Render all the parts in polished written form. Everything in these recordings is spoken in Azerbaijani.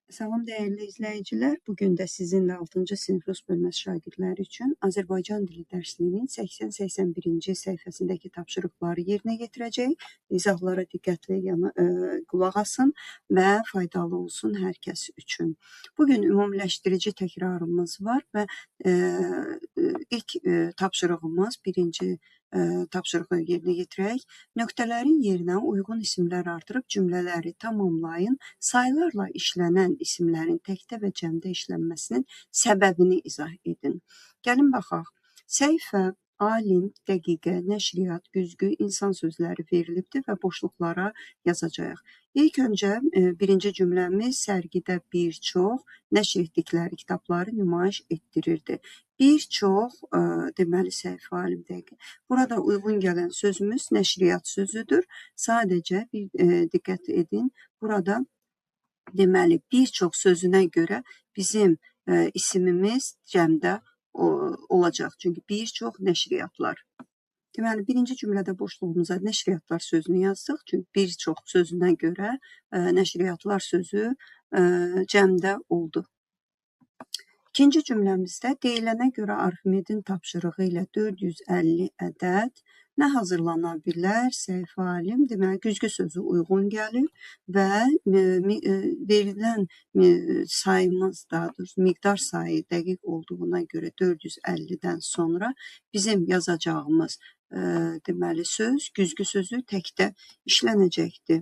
Salam dəyərli izləyicilər. Bugün də sizinlə 6-cı sinif rus bölməsi şagirdləri üçün Azərbaycan dili dərsliyinin 80-81-ci səhifəsindəki tapşırıqları yerinə yetirəcəyik. İzahlara diqqətli qulaq asın və faydalı olsun hər kəs üçün. Bugün ümumiləşdirici təkrarımız var və ilk tapşırığımız birinci tapşırığı yerinə yetirək. Nöqtələrin yerinə uyğun isimlər artırıb cümlələri tamamlayın. Sayılarla işlənən isimlərin təkdə və cəmdə işlənməsinin səbəbini izah edin. Gəlin baxaq. Səhifə, alim, dəqiqə, nəşriyyat, güzgü, insan sözləri verilibdir və boşluqlara yazacağıq. İlk öncə birinci cümləmiz sərgidə bir çox nəşr etdikləri kitabları nümayiş etdirirdi. Bir çox, deməli səhifə, alim, dəqiqə. Burada uyğun gələn sözümüz nəşriyyat sözüdür. Sadəcə diqqət edin. Burada deməli bir çox sözünə görə bizim isimimiz cəmdə olacaq. Çünki bir çox nəşriyyatlar. Deməli birinci cümlədə boşluğumuza nəşriyyatlar sözünü yazdıq. Çünki bir çox sözünə görə nəşriyyatlar sözü cəmdə oldu. İkinci cümləmizdə deyilənə görə Arximedin tapşırığı ilə 450 ədəd nə hazırlana bilər? Səhifə, alim, deməli güzgü sözü uyğun gəlir və verilən sayımız, daha doğrusu miqdar sayı dəqiq olduğuna görə 450-dən sonra bizim yazacağımız deməli söz, güzgü sözü təkdə işlənəcəkdir.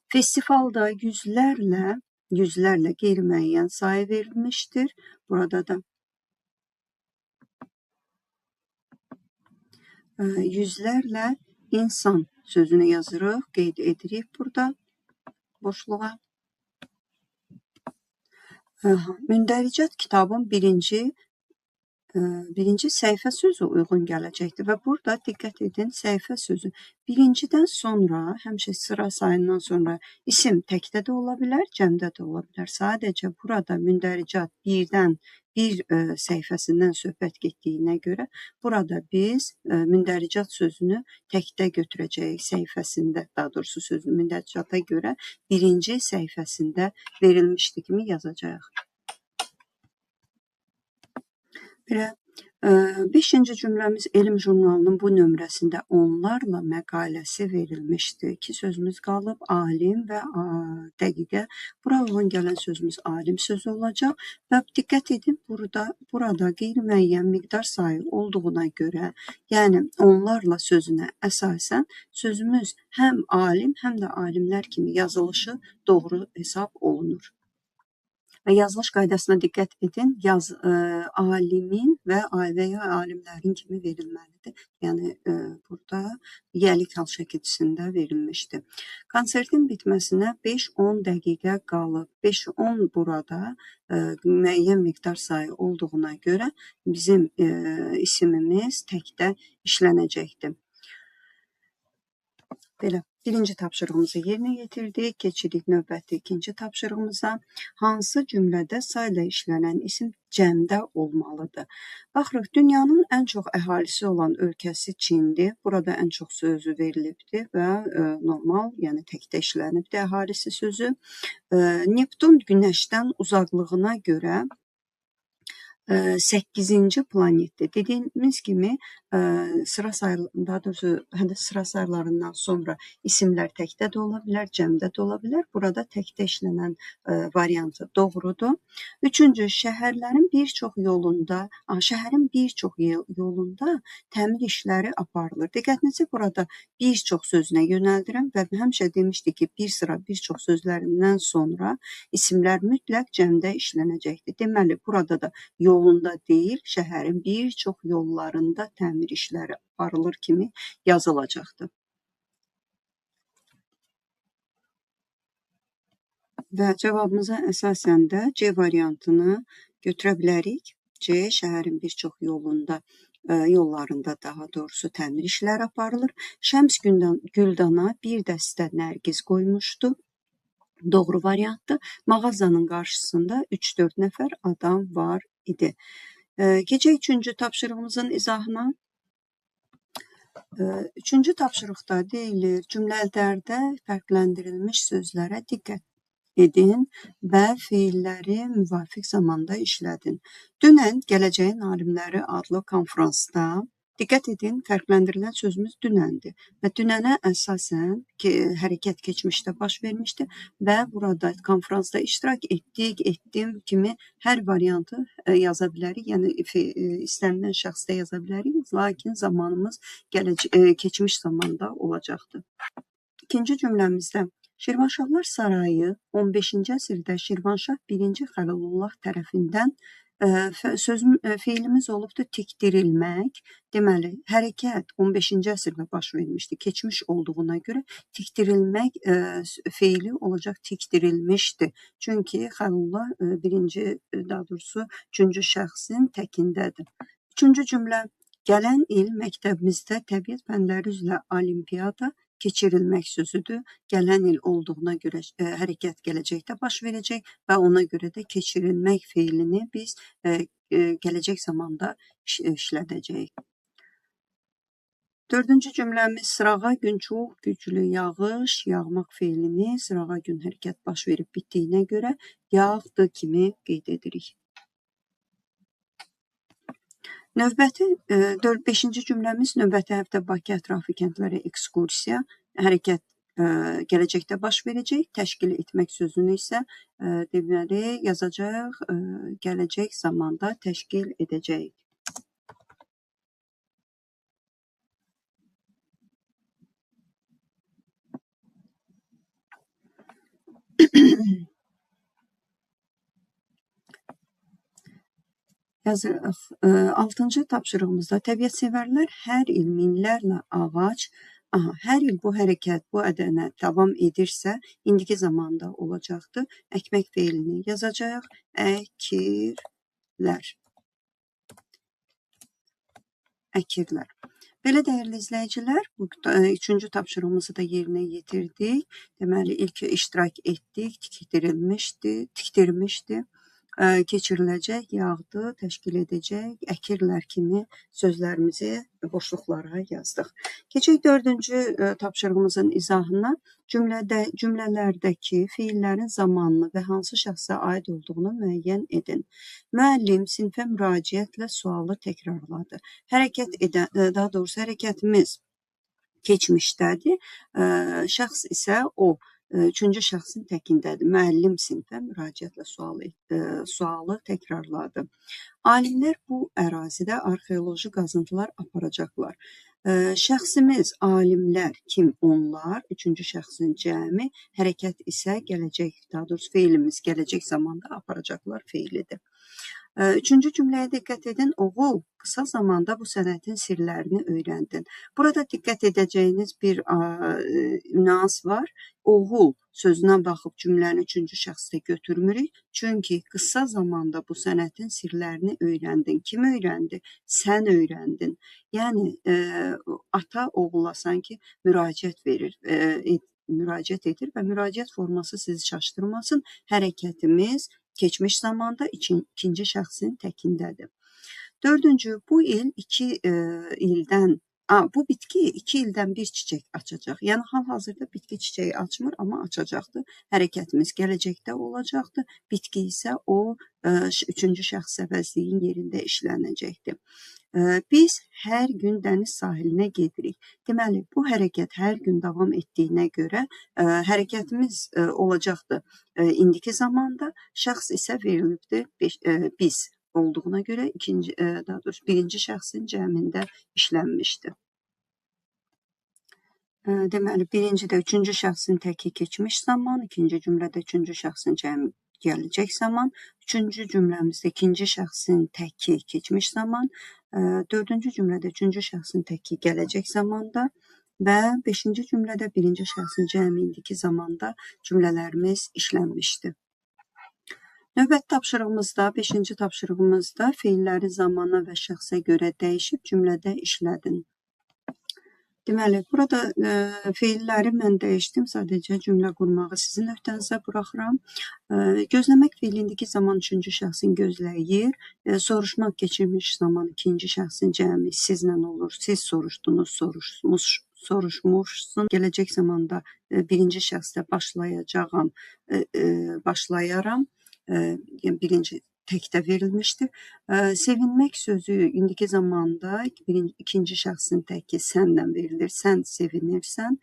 Festivalda yüzlərlə qeyri-müəyyən sayı verilmişdir. Burada da yüzlərlə insan sözünü yazırıq, qeyd edirik burada boşluğa. Mündəricat kitabın birinci səhifə sözü uyğun gələcəkdir və burada diqqət edin, səhifə sözü birincidən sonra, həmişə sıra sayından sonra isim təkdə də ola bilər, cəmdə də ola bilər. Sadəcə burada mündəricat bir səhifəsindən söhbət getdiyinə görə burada biz mündəricat sözünü təkdə götürəcəyik səhifəsində, daha doğrusu sözün mündəricata görə birinci səhifəsində verilmişdi kimi yazacağıq. Belə, 5-ci cümləmiz Elm jurnalının bu nömrəsində onlarla məqaləsi verilmişdi. İki sözümüz qalıb, alim və dəqiqə. Bura uyğun gələn sözümüz alim sözü olacaq və diqqət edin, burada qeyri-müəyyən miqdar sayı olduğuna görə, yəni onlarla sözünə əsasən sözümüz həm alim, həm də alimlər kimi yazılışı doğru hesab olunur. Və yazılış qaydasına diqqət edin, alimin və ya alimlərin kimi verilməlidir. Yəni, burada yəlik hal şəkilçisində verilmişdir. Konsertin bitməsinə 5-10 dəqiqə qalıb. 5-10 burada müəyyən miqdar sayı olduğuna görə bizim isimimiz təkdə işlənəcəkdir. Belə. Birinci tapşırığımızı yerinə yetirdik, keçirik növbəti ikinci tapşırığımıza. Hansı cümlədə sayla işlənən isim cəmdə olmalıdır? Baxırıq, dünyanın ən çox əhalisi olan ölkəsi Çindir. Burada ən çox sözü verilibdir və normal, yəni təkdə işlənibdir əhalisi sözü. Neptun günəşdən uzaqlığına görə 8-ci planetdir. Dediyimiz kimi sıra sayılarından sonra isimlər təkdə də ola bilər, cəmdə də ola bilər. Burada təkdə işlənən variantı doğrudur. Üçüncü, şəhərin bir çox yolunda təmir işləri aparılır. Diqqətinizi burada bir çox sözünə yönəldirəm və həmişə demişdik ki, bir sıra bir çox sözlərindən sonra isimlər mütləq cəmdə işlənəcəkdir. Deməli, burada da yolunda deyil, şəhərin bir çox yollarında təmir işləri aparılır kimi yazılacaqdır. Və cavabımıza əsasən də C variantını götürə bilərik. C, şəhərin bir çox yollarında daha doğrusu təmir işləri aparılır. Şəms Güldana bir dəstə nərgiz qoymuşdu. Doğru variantdır. Mağazanın qarşısında 3-4 nəfər adam var idi. Keçək üçüncü tapşırığımızın izahına. Üçüncü tapşırıqda deyilir, cümlələrdə fərqləndirilmiş sözlərə diqqət edin və feilləri müvafiq zamanda işlədin. Dünən Gələcəyin Alimləri adlı konfransda diqqət edin, fərqləndirilən sözümüz dünəndir və dünənə əsasən hərəkət keçmişdə baş vermişdi və burada konfransda iştirak etdim kimi hər variantı yaza bilərik, yəni istənilən şəxsdə yaza bilərik, lakin zamanımız keçmiş zamanda olacaqdır. İkinci cümləmizdə Şirvanşahlar Sarayı 15-ci əsrdə Şirvanşah 1-ci Xəlilullah tərəfindən feilimiz olubdur tikdirilmək. Deməli, hərəkət 15-ci əsrdə baş vermişdi. Keçmiş olduğuna görə tikdirilmək feili olacaq tikdirilmişdi. Çünki Xəlilullah daha doğrusu üçüncü şəxsin təkindədir. Üçüncü cümlə gələn il məktəbimizdə təbiət fənləri üzrə olimpiyada keçirilmək sözüdür. Gələn il olduğuna görə hərəkət gələcəkdə baş verəcək və ona görə də keçirilmək feilini biz gələcək zamanda işlədəcəyik. Dördüncü cümləmiz sırağa gün çox güclü yağış, yağmaq feilini sırağa gün hərəkət baş verib bitdiyinə görə yağdı kimi qeyd edirik. Növbəti 5-ci cümləmiz növbəti həftə Bakı ətrafı kəndlərə ekskursiya, hərəkət gələcəkdə baş verəcək, təşkil etmək sözünü isə deməli yazacaq, gələcək zamanda təşkil edəcək. Yazırıq. 6-cı tapşırığımızda təbiətsevərlər hər il minlərlə ağac, hər il bu hərəkət, bu ədənət davam edirsə, indiki zamanda olacaqdır. Əkmək feilini yazacaq. Əkirlər. Belə dəyərli izləyicilər, bu üçüncü tapşırığımızı da yerinə yetirdik. Deməli, ilk iştirak etdik, tikdirmişdi. Keçiriləcək, yağdı, təşkil edəcək, əkirlər kimi sözlərimizi boşluqlara yazdıq. Keçək 4-cü tapşırığımızın izahına. Cümlələrdəki feillərin zamanını və hansı şəxsə aid olduğunu müəyyən edin. Müəllim sinfə müraciətlə sualı təkrarladı. Daha doğrusu hərəkətimiz keçmişdədir, şəxs isə o. Üçüncü şəxsin təkindədir. Müəllim sinfə müraciətlə sualı təkrarladı. Alimlər bu ərazidə arxeoloji qazıntılar aparacaqlar. Şəxsimiz, alimlər, kim onlar? Üçüncü şəxsin cəmi, hərəkət isə gələcək, daha doğrusu feilimiz gələcək zamanda aparacaqlar feilidir. Üçüncü cümləyə diqqət edin. Oğul, qısa zamanda bu sənətin sirlərini öyrəndin. Burada diqqət edəcəyiniz bir nüans var. Oğul sözünə baxıb cümləni üçüncü şəxsdə götürmürük. Çünki qısa zamanda bu sənətin sirlərini öyrəndin. Kim öyrəndi? Sən öyrəndin. Yəni, ata oğula sanki müraciət edir və müraciət forması sizi çaşdırmasın. Hərəkətimiz keçmiş zamanda ikinci şəxsin təkindədir. Dördüncü, bu bitki 2 ildən bir çiçək açacaq. Yəni, hal-hazırda bitki çiçəyi açmır, amma açacaqdır. Hərəkətimiz gələcəkdə olacaqdır. Bitki isə o üçüncü şəxs əvəzliyin yerində işlənəcəkdir. Biz hər gün dəniz sahilinə gedirik. Deməli, bu hərəkət hər gün davam etdiyinə görə hərəkətimiz olacaqdır indiki zamanda, şəxs isə verilibdir biz olduğuna görə birinci şəxsin cəmində işlənmişdir. Deməli, birincidə üçüncü şəxsin təki keçmiş zaman, ikinci cümlədə üçüncü şəxsin cəmi gələcək zaman, üçüncü cümləmizdə ikinci şəxsin təki keçmiş zaman, dördüncü cümlədə üçüncü şəxsin təki gələcək zamanda və beşinci cümlədə birinci şəxsin cəmi indiki zamanda cümlələrimiz işlənmişdir. Növbəti tapşırığımızda, 5-ci tapşırığımızda feilləri zamana və şəxsə görə dəyişib cümlədə işlədin. Deməli, burada feilləri mən dəyişdim. Sadəcə cümlə qurmağı sizin öhdənizə buraxıram. Gözləmək feili indiki zaman üçüncü şəxsin gözləyir. Soruşmaq keçirmiş zaman ikinci şəxsin cəmi sizlə olur. Siz soruşdunuz, soruşmuşsun. Gələcək zamanda birinci şəxsdə başlayacağam, başlayaram. Yəni birinci təkdə verilmişdir. Sevinmək sözü indiki zamanda ikinci şəxsin təki sənlə verilir. Sən sevinirsən.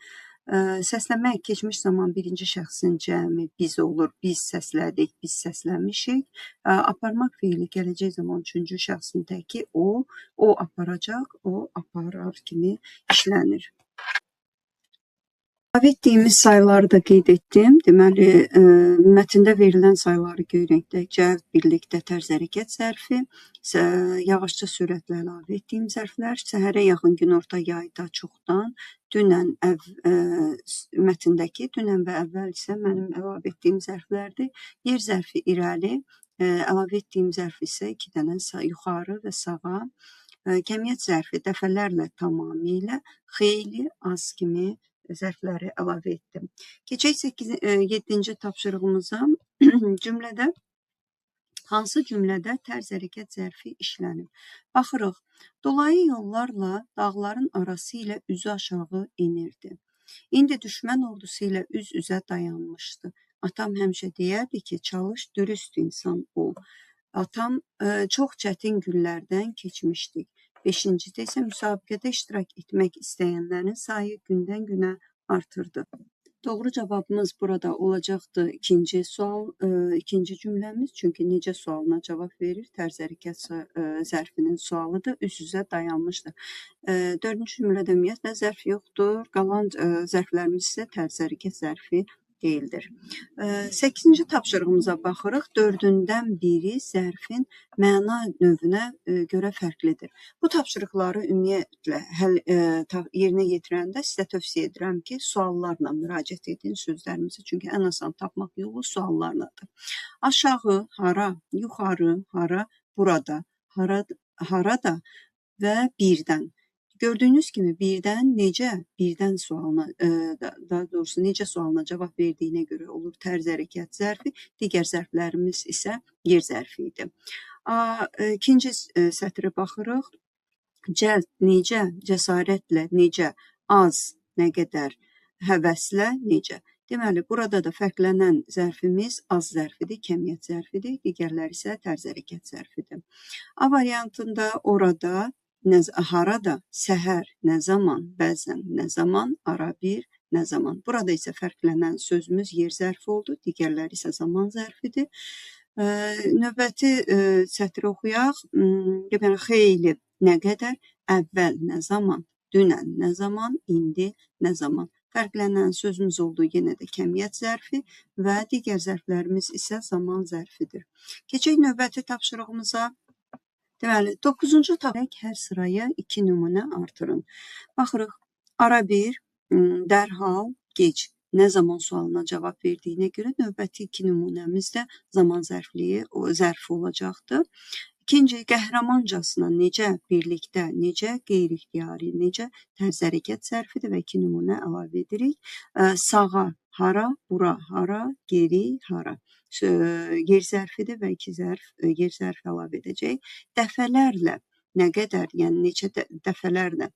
Səsləmək keçmiş zaman birinci şəxsin cəmi biz olur. Biz səslədik, biz səsləmişik. Aparmaq feili gələcək zaman üçüncü şəxsin təki o aparacaq, o aparar kimi işlənir. Əlavə etdiyimiz sayıları da qeyd etdim. Deməli, mətndə verilən sayıları göy rəngdə cəld, birlikdə tərz hərəkət zərfi, yavaşca sürətlə əlavə etdiyim zərflər, səhərə yaxın günorta yayda çoxdan, dünən mətndəki dünən və əvvəl isə mənim əlavə etdiyim zərflərdir. Yer zərfi irəli, əlavə etdiyim zərf isə 2 dənə yuxarı və sağa, kəmiyyət zərfi dəfələrlə tamamilə, xeyli, az kimi zərfləri əlavə etdim. Keçək 7-ci tapşırığımıza. Hansı cümlədə tərz hərəkət zərfi işlənib? Baxırıq, dolayı yollarla dağların arası ilə üzü aşağı enirdi. İndi düşmən ordusu ilə üz-üzə dayanmışdı. Atam həmişə deyərdi ki, çalış, dürüst insan ol. Atam çox çətin günlərdən keçmişdik. 5-cidə isə müsabiqədə iştirak etmək istəyənlərin sayı gündən-günə artırdı. Doğru cavabımız burada olacaqdı. İkinci sual, ikinci cümləmiz. Çünki necə sualına cavab verir. Tərz hərəkət zərfinin sualıdır. Üz-üzə dayanmışdır. 4-cü cümlədə ümumiyyətlə zərf yoxdur. Qalan zərflərimiz isə tərz hərəkət zərfi deyildir. 8-ci tapşırığımıza baxırıq. 4-dən biri zərfin məna növünə görə fərqlidir. Bu tapşırıqları ümumiyyətlə yerinə yetirəndə sizə tövsiyə edirəm ki, suallarla müraciət edin sözlərimizi. Çünki ən asan tapmaq yolu suallarladır. Aşağı, hara, yuxarı, hara, burada, harada və birdən. Gördüyünüz kimi birdən sualına, daha doğrusu necə sualına cavab verdiyinə görə olur tərz hərəkət zərfi, digər zərflərimiz isə yer zərfi idi. İkinci sətrə baxırıq. Cəld, necə, cəsarətlə, necə, az, nə qədər, həvəslə, necə. Deməli, burada da fərqlənən zərfimiz az zərfidir, kəmiyyət zərfidir, digərləri isə tərz hərəkət zərfidir. A variantında orada, harada, səhər, nə zaman, bəzən, nə zaman, ara bir, nə zaman. Burada isə fərqlənən sözümüz yer zərfi oldu, digərləri isə zaman zərfidir. Növbəti sətri oxuyaq. Deməli, xeyli, nə qədər, əvvəl, nə zaman, dünən, nə zaman, indi, nə zaman. Fərqlənən sözümüz oldu yenə də kəmiyyət zərfi və digər zərflərimiz isə zaman zərfidir. Keçək növbəti tapşırığımıza. Deməli, 9-cu tapşırıq hər sıraya 2 nümunə artırın. Baxırıq, ara bir, dərhal, gec, nə zaman sualına cavab verdiyinə görə növbəti 2 nümunəmiz də zaman zərfi olacaqdır. İkinci, qəhrəmancasına necə, birlikdə, necə, qeyri-ixtiyari, necə, tərz hərəkət zərfidir və 2 nümunə əlavə edirik. Sağa, hara, bura, hara, geri, hara. Yer zərfidir və 2 yer zərfi əlavə edəcək. Dəfələrlə, nə qədər, yəni neçə dəfələrlə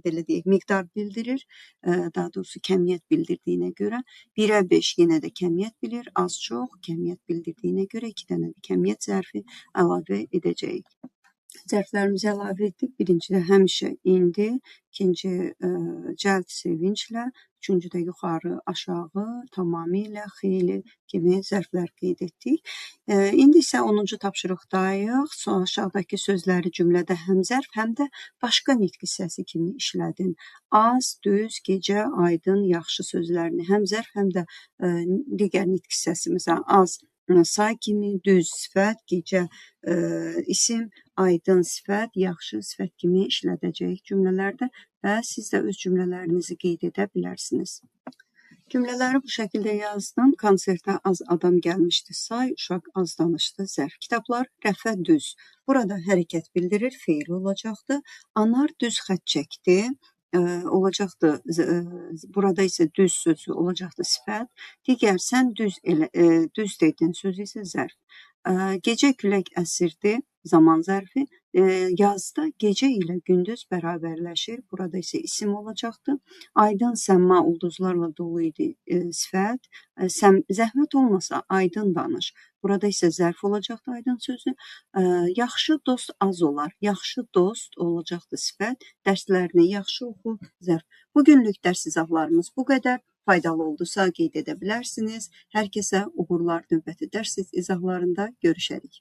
belə deyək, miqdar bildirir, daha doğrusu kəmiyyət bildirdiyinə görə 1-ə 5 yenə də kəmiyyət bilir, az çox kəmiyyət bildirdiyinə görə 2 dənə də kəmiyyət zərfi əlavə edəcəyik. Zərflərimizi əlavə etdik. Birincidə həmişə, indi, ikinci cəld, sevinclə, üçüncüdə yuxarı, aşağı, tamamilə, xeyli kimi zərflər qeyd etdik. İndi isə 10-cu tapşırıqdayıq. Aşağıdakı sözləri cümlədə həm zərf, həm də başqa nitq hissəsi kimi işlədin. Az, düz, gecə, aydın, yaxşı sözlərini həm zərf, həm də digər nitq hissəsi, məsələn, az, say kimi, düz, sifət, gecə, isim, aydın sifət, yaxşı sifət kimi işlədəcəyik cümlələrdə və siz də öz cümlələrinizi qeyd edə bilərsiniz. Cümlələri bu şəkildə yazdım. Konsertə az adam gəlmişdi, say, uşaq az danışdı, zərf. Kitablar rəfə düz. Burada hərəkət bildirir, feil olacaqdır. Anar düz xətt çəkdi. olacaqdır. Burada isə düz sözü olacaqdır sifət. Digər sən düz dedin sözü isə zərf. Gecə külək əsirdi zaman zərfi. Yazda gecə ilə gündüz bərabərləşir. Burada isə isim olacaqdır. Aydın səma ulduzlarla dolu idi sifət. Zəhmət olmasa aydın danış. Burada isə zərf olacaqdır aydın sözü. Yaxşı dost az olar. Yaxşı dost olacaqdır sifət. Dərslərini yaxşı oxu zərf. Bugünlük dərs izahlarımız bu qədər. Faydalı oldusa qeyd edə bilərsiniz. Hər kəsə uğurlar, növbəti dərs izahlarında görüşərik.